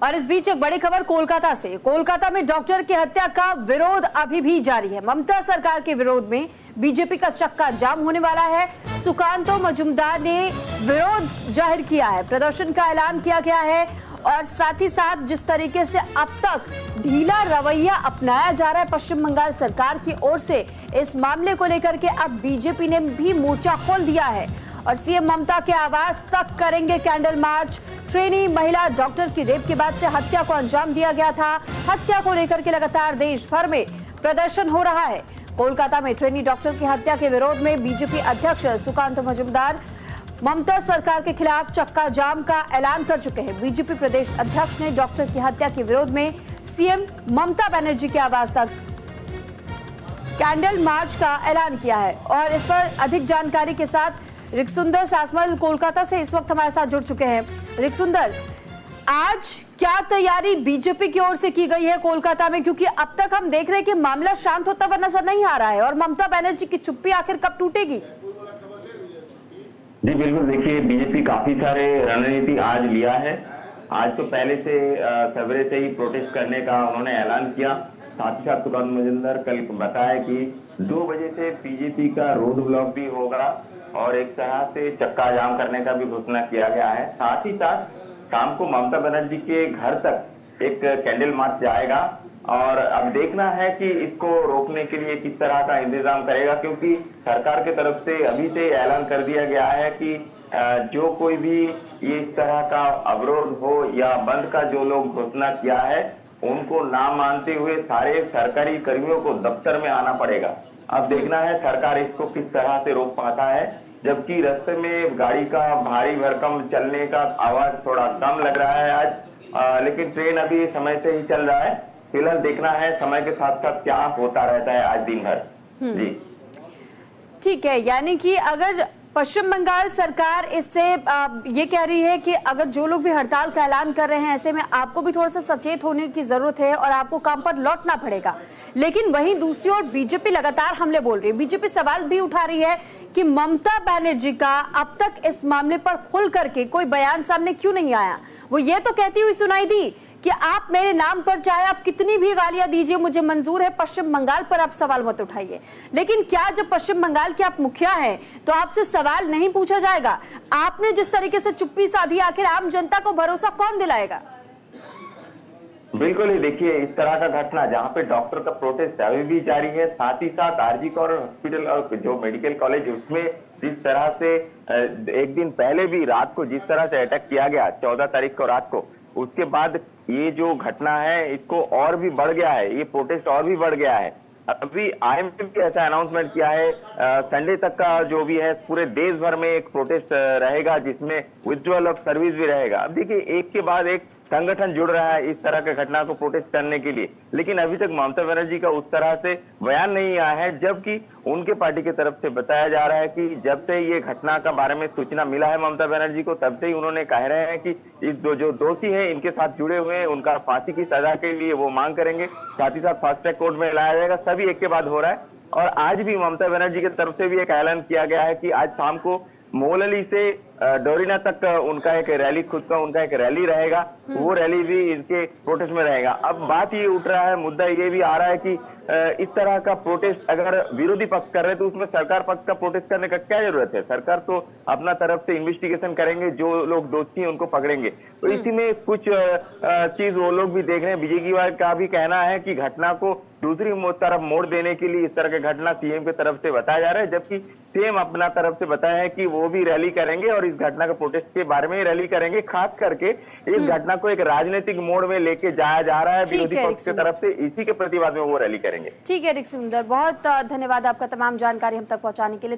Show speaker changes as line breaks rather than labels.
और इस बीच एक बड़ी खबर कोलकाता से। कोलकाता में डॉक्टर की हत्या का विरोध अभी भी जारी है। ममता सरकार के विरोध में बीजेपी का चक्का जाम होने वाला है। सुकांतो मजूमदार ने विरोध जाहिर किया है, प्रदर्शन का ऐलान किया गया है और साथ ही साथ जिस तरीके से अब तक ढीला रवैया अपनाया जा रहा है पश्चिम बंगाल सरकार की ओर से इस मामले को लेकर के अब बीजेपी ने भी मोर्चा खोल दिया है और सीएम ममता के आवास तक करेंगे कैंडल मार्च। ट्रेनी महिला डॉक्टर की रेप के बाद से हत्या को अंजाम दिया गया था। हत्या को लेकर के लगातार देश भर में प्रदर्शन हो रहा है। कोलकाता में ट्रेनी डॉक्टर की हत्या के विरोध में बीजेपी अध्यक्ष सुकांतो मजूमदार ममता सरकार के खिलाफ चक्का जाम का ऐलान कर चुके हैं। बीजेपी प्रदेश अध्यक्ष ने डॉक्टर की हत्या के विरोध में सीएम ममता बनर्जी के आवास तक कैंडल मार्च का ऐलान किया है और इस पर अधिक जानकारी के साथ रिक्सुंदर सासमल कोलकाता से इस वक्त हमारे साथ जुड़ चुके हैं। रिक्सुंदर, आज क्या तैयारी बीजेपी की ओर से की गई है कोलकाता में, क्योंकि अब तक हम देख रहे हैं कि मामला शांत होता हुआ नजर नहीं आ रहा है और ममता बनर्जी की चुप्पी आखिर कब टूटेगी?
जी बिल्कुल, देखिए बीजेपी काफी सारे रणनीति आज लिया है। आज तो पहले से सवेरे से ही प्रोटेस्ट करने का उन्होंने ऐलान किया। साथ ही साथ सुकांतो मजूमदार कल बताया कि 2 बजे से बीजेपी का रोड ब्लॉक भी होगा और एक तरह से चक्का जाम करने का भी घोषणा किया गया है। साथ ही साथ शाम को ममता बनर्जी के घर तक एक कैंडल मार्च जाएगा और अब देखना है कि इसको रोकने के लिए किस तरह का इंतजाम करेगा, क्योंकि सरकार की तरफ से अभी से ऐलान कर दिया गया है कि जो कोई भी ये इस तरह का अवरोध हो या बंद का जो लोग घोषणा किया है उनको ना मानते हुए सारे सरकारी कर्मियों को दफ्तर में आना पड़ेगा। अब देखना है सरकार इसको किस तरह से रोक पाता है, जबकि रास्ते में गाड़ी का भारी भरकम चलने का आवाज थोड़ा कम लग रहा है आज, लेकिन ट्रेन अभी समय से ही चल रहा है। फिलहाल देखना है समय के साथ साथ क्या होता रहता है आज दिन भर। जी
ठीक है, यानी कि अगर पश्चिम बंगाल सरकार इससे ये कह रही है कि अगर जो लोग भी हड़ताल का ऐलान कर रहे हैं ऐसे में आपको भी थोड़ा सा सचेत होने की जरूरत है और आपको काम पर लौटना पड़ेगा। लेकिन वहीं दूसरी ओर बीजेपी लगातार हमले बोल रही है। बीजेपी सवाल भी उठा रही है कि ममता बनर्जी का अब तक इस मामले पर खुल करके कोई बयान सामने क्यों नहीं आया। वो ये तो कहती हुई सुनाई दी कि आप मेरे नाम पर चाहे आप कितनी भी गालियां दीजिए मुझे मंजूर है, पश्चिम बंगाल पर आप सवाल मत उठाइए। लेकिन क्या जब पश्चिम बंगाल के आप मुखिया हैं तो आपसे सवाल नहीं पूछा जाएगा? आपने जिस तरीके से चुप्पी साधी, आखिर आम जनता को भरोसा कौन दिलाएगा?
बिल्कुल ही, देखिए इस तरह का घटना जहां पे डॉक्टर का प्रोटेस्ट अभी भी जारी है, साथ ही साथ आरजी कौर हॉस्पिटल और जो मेडिकल कॉलेज उसमें जिस तरह से एक दिन पहले भी रात को जिस तरह से अटैक किया गया 14 तारीख को रात को, उसके बाद ये जो घटना है इसको और भी बढ़ गया है, ये प्रोटेस्ट और भी बढ़ गया है। अभी आईएमए भी ऐसा अनाउंसमेंट किया है, संडे तक का जो भी है पूरे देश भर में एक प्रोटेस्ट रहेगा जिसमें विड्रॉल ऑफ सर्विस भी रहेगा। अब देखिए एक के बाद एक संगठन जुड़ रहा है इस तरह के घटना को प्रोटेस्ट करने के लिए, लेकिन अभी तक ममता बनर्जी का उस तरह से बयान नहीं आया है, जबकि उनके पार्टी की तरफ से बताया जा रहा है कि जब से ये घटना का बारे में सूचना मिला है ममता बनर्जी को तब से ही उन्होंने कह रहे हैं कि इस जो दोषी हैं इनके साथ जुड़े हुए हैं उनका फांसी की सजा के लिए वो मांग करेंगे। साथ ही साथ फास्ट ट्रैक कोर्ट में लाया जाएगा। सभी एक के बाद हो रहा है और आज भी ममता बनर्जी की तरफ से भी एक ऐलान किया गया है कि आज शाम को मोलली से डोरीना तक उनका एक रैली, खुद का उनका एक रैली रहेगा, वो रैली भी इनके प्रोटेस्ट में रहेगा। अब बात ये उठ रहा है, मुद्दा ये भी आ रहा है कि इस तरह का प्रोटेस्ट अगर विरोधी पक्ष कर रहे तो उसमें सरकार पक्ष का प्रोटेस्ट करने का क्या जरूरत है? सरकार तो अपना तरफ से इन्वेस्टिगेशन करेंगे, जो लोग दोषी हैं उनको पकड़ेंगे। तो इसी में कुछ चीज वो लोग भी देख रहे हैं। बीजेपी का भी कहना है कि घटना को दूसरी तरफ मोड़ देने के लिए इस तरह की घटना सीएम की तरफ से बताया जा रहा है, जबकि सीएम अपना तरफ से बताया है कि वो भी रैली करेंगे और इस घटना के प्रोटेस्ट के बारे में रैली करेंगे। खास करके इस घटना को एक राजनीतिक मोड़ में लेके जाया जा रहा है विरोधी पक्ष की तरफ से, इसी के प्रतिवाद में वो रैली करेंगे।
ठीक है रिक्सुंदर, बहुत धन्यवाद आपका तमाम जानकारी हम तक पहुंचाने के लिए।